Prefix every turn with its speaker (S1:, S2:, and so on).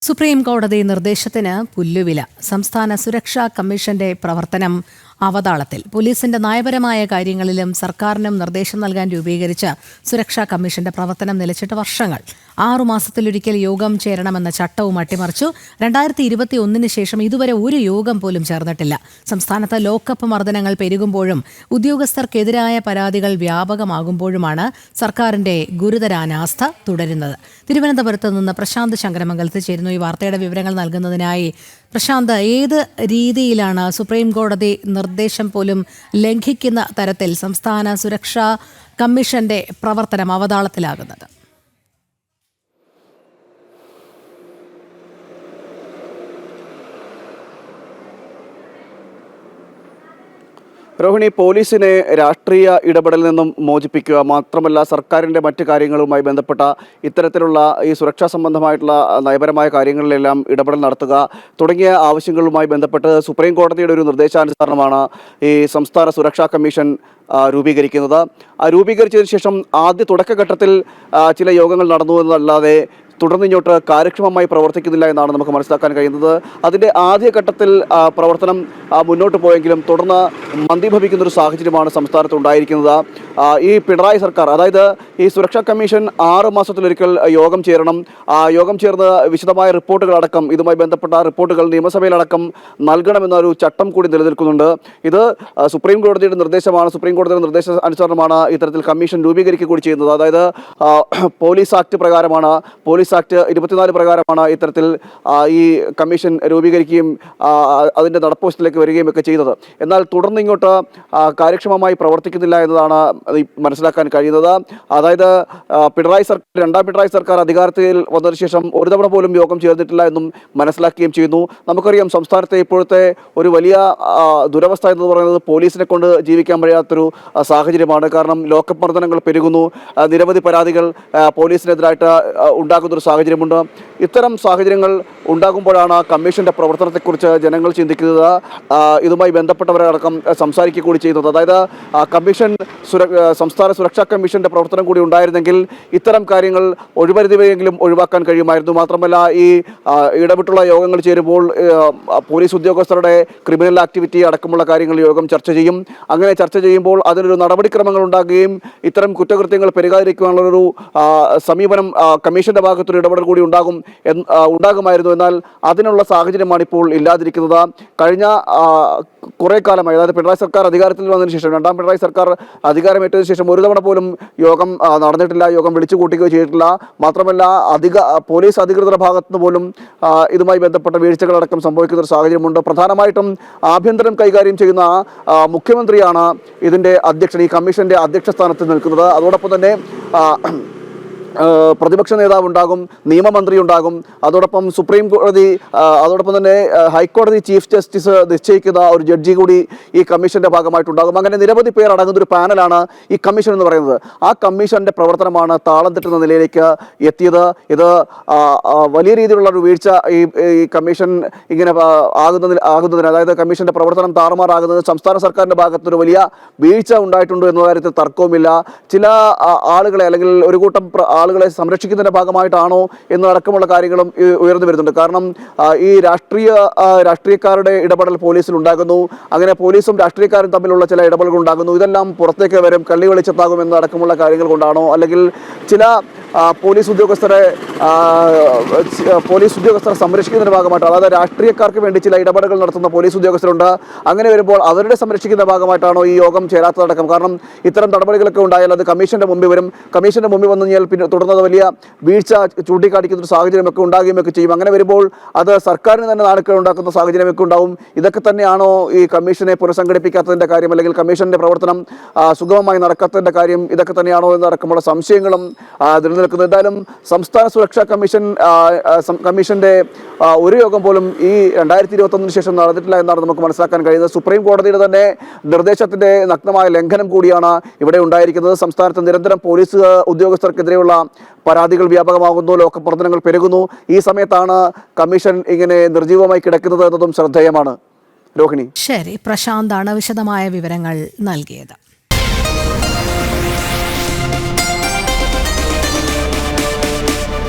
S1: Supreme കോടതി നിർദ്ദേശത്തിന് പുല്ലുവില. സംസ്ഥാന സുരക്ഷാ കമ്മീഷന്റെ പ്രവർത്തനം അവതാളത്തിൽ. പോലീസിന്റെ നയപരമായ കാര്യങ്ങളിലും സർക്കാരിനും നിർദ്ദേശം നൽകാൻ രൂപീകരിച്ച സുരക്ഷാ കമ്മീഷന്റെ പ്രവർത്തനം നിലച്ചിട്ട് വർഷങ്ങൾ. 6 മാസത്തിലൊരിക്കൽ യോഗം ചേരണമെന്ന ചട്ടവും അട്ടിമറിച്ചു. 2021 ശേഷം ഇതുവരെ ഒരു യോഗം പോലും ചേർന്നിട്ടില്ല. സംസ്ഥാനത്ത് ലോക്കപ്പ് മർദ്ദനങ്ങൾ പെരുകുമ്പോഴും ഉദ്യോഗസ്ഥർക്കെതിരായ പരാതികൾ വ്യാപകമാകുമ്പോഴുമാണ് സർക്കാരിന്റെ ഗുരുതര അനാസ്ഥ തുടരുന്നത്. തിരുവനന്തപുരത്ത് നിന്ന് പ്രശാന്ത് ശങ്കരമംഗലത്ത് ചേരുന്നു ഈ വാർത്തയുടെ വിവരങ്ങൾ നൽകുന്നതിനായി. പ്രശാന്ത്, ഏത് രീതിയിലാണ് സുപ്രീം കോടതി നിർദ്ദേശം പോലും ലംഘിക്കുന്ന തരത്തിൽ സംസ്ഥാന സുരക്ഷാ കമ്മീഷന്റെ പ്രവർത്തനം അവതാളത്തിലാകുന്നത്?
S2: രോഹിണി, പോലീസിനെ രാഷ്ട്രീയ ഇടപെടലിൽ നിന്നും മോചിപ്പിക്കുക മാത്രമല്ല സർക്കാരിൻ്റെ മറ്റ് കാര്യങ്ങളുമായി ബന്ധപ്പെട്ട ഇത്തരത്തിലുള്ള ഈ സുരക്ഷാ സംബന്ധമായിട്ടുള്ള നയപരമായ കാര്യങ്ങളിലെല്ലാം ഇടപെടൽ നടത്തുക തുടങ്ങിയ ആവശ്യങ്ങളുമായി ബന്ധപ്പെട്ട് സുപ്രീം കോടതിയുടെ ഒരു നിർദ്ദേശാനുസരണമാണ് ഈ സംസ്ഥാന സുരക്ഷാ കമ്മീഷൻ രൂപീകരിക്കുന്നത്. രൂപീകരിച്ചതിന് ശേഷം ആദ്യ തുടക്കഘട്ടത്തിൽ ചില യോഗങ്ങൾ നടന്നു എന്നല്ലാതെ തുടർന്നിങ്ങോട്ട് കാര്യക്ഷമമായി പ്രവർത്തിക്കുന്നില്ല എന്നാണ് നമുക്ക് മനസ്സിലാക്കാൻ കഴിയുന്നത്. അതിൻ്റെ ആദ്യഘട്ടത്തിൽ പ്രവർത്തനം മുന്നോട്ട് പോയെങ്കിലും തുടർന്ന് മന്ദീഭവിക്കുന്നൊരു സാഹചര്യമാണ് സംസ്ഥാനത്ത് ഉണ്ടായിരിക്കുന്നത്. ഈ പിണറായി സർക്കാർ, അതായത് ഈ സുരക്ഷാ കമ്മീഷൻ 6 മാസത്തിലൊരിക്കൽ യോഗം ചേരണം. യോഗം ചേർന്ന് വിശദമായ റിപ്പോർട്ടുകളടക്കം ഇതുമായി ബന്ധപ്പെട്ട റിപ്പോർട്ടുകൾ നിയമസഭയിലടക്കം നൽകണമെന്നൊരു ചട്ടം കൂടി നിലനിൽക്കുന്നുണ്ട്. ഇത് സുപ്രീം കോടതിയുടെ നിർദ്ദേശമാണ്. സുപ്രീം കോടതിയുടെ നിർദ്ദേശ അനുസരണമാണ് ഇത്തരത്തിൽ കമ്മീഷൻ രൂപീകരിക്കുക കൂടി ചെയ്യുന്നത്. അതായത് പോലീസ് ആക്ട് പ്രകാരമാണ്, പോലീസ് ആക്ട് 24 പ്രകാരമാണ് ഇത്തരത്തിൽ ഈ കമ്മീഷൻ രൂപീകരിക്കുകയും അതിൻ്റെ നടപ്പുവശത്തിലേക്ക് വരികയും ഒക്കെ ചെയ്തത്. എന്നാൽ തുടർന്ന് ഇങ്ങോട്ട് കാര്യക്ഷമമായി പ്രവർത്തിക്കുന്നില്ല എന്നതാണ് മനസ്സിലാക്കാൻ കഴിയുന്നത്. അതായത് രണ്ടാം പിണറായി സർക്കാർ അധികാരത്തിൽ വന്നതിന് ശേഷം ഒരു തവണ പോലും യോഗം ചേർന്നിട്ടില്ല എന്നും മനസ്സിലാക്കുകയും ചെയ്യുന്നു. നമുക്കറിയാം, സംസ്ഥാനത്തെ ഇപ്പോഴത്തെ ഒരു വലിയ ദുരവസ്ഥ എന്ന് പറയുന്നത് പോലീസിനെ കൊണ്ട് ജീവിക്കാൻ കഴിയാത്തൊരു സാഹചര്യമാണ്. കാരണം ലോക്കപ്പ് മർദ്ദനങ്ങൾ പെരുകുന്നു, നിരവധി പരാതികൾ പോലീസിനെതിരായിട്ട് ഉണ്ടാകുന്നൊരു സാഹചര്യമുണ്ട്. ഇത്തരം സാഹചര്യങ്ങൾ ഉണ്ടാകുമ്പോഴാണ് കമ്മീഷന്റെ പ്രവർത്തനത്തെക്കുറിച്ച് ജനങ്ങൾ ചിന്തിക്കുന്നത്, ഇതുമായി ബന്ധപ്പെട്ടവരടക്കം സംസാരിക്കുക കൂടി ചെയ്യുന്നത്. അതായത് കമ്മീഷൻ സംസ്ഥാന സുരക്ഷാ കമ്മീഷന്റെ പ്രവർത്തനം കൂടി ഉണ്ടായിരുന്നെങ്കിൽ ഇത്തരം കാര്യങ്ങൾ ഒഴിവരുതിവെങ്കിലും ഒഴിവാക്കാൻ കഴിയുമായിരുന്നു. മാത്രമല്ല, ഈ ഇടപെട്ടുള്ള യോഗങ്ങൾ ചേരുമ്പോൾ പോലീസ് ഉദ്യോഗസ്ഥരുടെ ക്രിമിനൽ ആക്ടിവിറ്റി അടക്കമുള്ള കാര്യങ്ങൾ യോഗം ചർച്ച ചെയ്യും. അങ്ങനെ ചർച്ച ചെയ്യുമ്പോൾ അതിനൊരു നടപടിക്രമങ്ങൾ ഉണ്ടാകുകയും ഇത്തരം കുറ്റകൃത്യങ്ങൾ പെരുകാതിരിക്കുവാനുള്ളൊരു സമീപനം കമ്മീഷന്റെ ഭാഗത്തൊരു ഇടപെടൽ കൂടി ഉണ്ടാകുമായിരുന്നു. എന്നാൽ അതിനുള്ള സാഹചര്യമാണ് ഇപ്പോൾ ഇല്ലാതിരിക്കുന്നത്. കഴിഞ്ഞ കുറേ കാലമായി, അതായത് പിണറായി സർക്കാർ അധികാരത്തിൽ വന്നതിന് ശേഷം, രണ്ടാം പിണറായി സർക്കാർ അധികാരമേറ്റതിന് ശേഷം ഒരു തവണ പോലും യോഗം നടന്നിട്ടില്ല, യോഗം വിളിച്ചു കൂട്ടുകയോ ചെയ്തിട്ടില്ല. മാത്രമല്ല, പോലീസ് അധികൃതരുടെ ഭാഗത്തുനിന്ന് പോലും ഇതുമായി ബന്ധപ്പെട്ട വീഴ്ചകളടക്കം സംഭവിക്കുന്ന ഒരു സാഹചര്യമുണ്ട്. പ്രധാനമായിട്ടും ആഭ്യന്തരം കൈകാര്യം ചെയ്യുന്ന മുഖ്യമന്ത്രിയാണ് ഇതിൻ്റെ അധ്യക്ഷൻ, ഈ കമ്മീഷന്റെ അധ്യക്ഷ സ്ഥാനത്ത് നിൽക്കുന്നത്. അതോടൊപ്പം തന്നെ പ്രതിപക്ഷ നേതാവ് ഉണ്ടാകും, നിയമമന്ത്രി ഉണ്ടാകും, അതോടൊപ്പം സുപ്രീം കോടതി, അതോടൊപ്പം തന്നെ ഹൈക്കോടതി ചീഫ് ജസ്റ്റിസ് നിശ്ചയിക്കുന്ന ഒരു ജഡ്ജി കൂടി ഈ കമ്മീഷന്റെ ഭാഗമായിട്ടുണ്ടാകും. അങ്ങനെ നിരവധി പേർ അടങ്ങുന്ന ഒരു പാനലാണ് ഈ കമ്മീഷൻ എന്ന് പറയുന്നത്. ആ കമ്മീഷന്റെ പ്രവർത്തനമാണ് താളം തെറ്റുന്ന നിലയിലേക്ക് എത്തിയത്. ഇത് വലിയ രീതിയിലുള്ള ഒരു വീഴ്ച ഈ കമ്മീഷൻ ഇങ്ങനെ ആകുന്നതിന്, അതായത് കമ്മീഷന്റെ പ്രവർത്തനം താറുമാറാകുന്നത് സംസ്ഥാന സർക്കാരിന്റെ ഭാഗത്തൊരു വലിയ വീഴ്ച ഉണ്ടായിട്ടുണ്ടോ എന്ന കാര്യത്തിൽ തർക്കവുമില്ല. ചില ആളുകളെ, അല്ലെങ്കിൽ ഒരു കൂട്ടം ആളുകളെ സംരക്ഷിക്കുന്നതിന്റെ ഭാഗമായിട്ടാണോ എന്നടക്കമുള്ള കാര്യങ്ങളും ഉയർന്നു വരുന്നുണ്ട്. കാരണം ഈ രാഷ്ട്രീയക്കാരുടെ ഇടപെടൽ പോലീസിൽ ഉണ്ടാകുന്നു. അങ്ങനെ പോലീസും രാഷ്ട്രീയക്കാരും തമ്മിലുള്ള ചില ഇടപെടലുകൾ ഉണ്ടാകുന്നു. ഇതെല്ലാം പുറത്തേക്ക് വരും, കള്ളി വെളിച്ചത്താകും എന്നടക്കമുള്ള കാര്യങ്ങൾ കൊണ്ടാണോ, അല്ലെങ്കിൽ ചില പോലീസ് ഉദ്യോഗസ്ഥരെ സംരക്ഷിക്കുന്നതിന്റെ ഭാഗമായിട്ട്, അതായത് രാഷ്ട്രീയക്കാർക്ക് വേണ്ടി ചില ഇടപെടലുകൾ നടത്തുന്ന പോലീസ് ഉദ്യോഗസ്ഥരുണ്ട്. അങ്ങനെ വരുമ്പോൾ അവരുടെ സംരക്ഷിക്കുന്ന ഭാഗമായിട്ടാണോ ഈ യോഗം ചേരാത്തതടക്കം? കാരണം ഇത്തരം നടപടികളൊക്കെ ഉണ്ടായാൽ അത് കമ്മീഷന്റെ മുമ്പിൽ വരും. കമ്മീഷന്റെ മുമ്പിൽ വന്നു കഴിഞ്ഞാൽ പിന്നെ തുടർന്നത് വലിയ വീഴ്ച ചൂണ്ടിക്കാണിക്കുന്ന ഒരു സാഹചര്യമൊക്കെ ഉണ്ടാകുകയൊക്കെ ചെയ്യും. അങ്ങനെ വരുമ്പോൾ അത് സർക്കാരിന് തന്നെ നാണക്കേട് ഉണ്ടാക്കുന്ന സാഹചര്യമൊക്കെ ഉണ്ടാവും. ഇതൊക്കെ തന്നെയാണോ ഈ കമ്മീഷനെ പുനഃസംഘടിപ്പിക്കാത്തതിന്റെ കാര്യം, അല്ലെങ്കിൽ കമ്മീഷന്റെ പ്രവർത്തനം സുഗമമായി നടക്കാത്തതിന്റെ കാര്യം? ഇതൊക്കെ തന്നെയാണോ എന്നടക്കമുള്ള സംശയങ്ങളും നിലനിൽക്കുന്നത്. എന്തായാലും സംസ്ഥാന സുരക്ഷാ കമ്മീഷന്റെ ഒരു യോഗം പോലും ഈ 2021 ശേഷം നടന്നിട്ടില്ല എന്നാണ് നമുക്ക് മനസ്സിലാക്കാൻ കഴിയുന്നത്. സുപ്രീം കോടതിയുടെ തന്നെ നിർദ്ദേശത്തിന്റെ നഗ്നമായ ലംഘനം കൂടിയാണ് ഇവിടെ ഉണ്ടായിരിക്കുന്നത്. സംസ്ഥാനത്ത് നിരന്തരം പോലീസ് ഉദ്യോഗസ്ഥർക്കെതിരെയുള്ള പരാതികൾ വ്യാപകമാകുന്നു, ലോക്കപ്രവർത്തനങ്ങൾ പെരുകുന്നു. ഈ സമയത്താണ് കമ്മീഷൻ ഇങ്ങനെ നിർജീവമായി കിടക്കുന്നത് എന്നതും ശ്രദ്ധേയമാണ്. രോഹിണി.
S1: ശരി, പ്രശാന്താണ് വിശദമായ വിവരങ്ങൾ നൽകിയത്.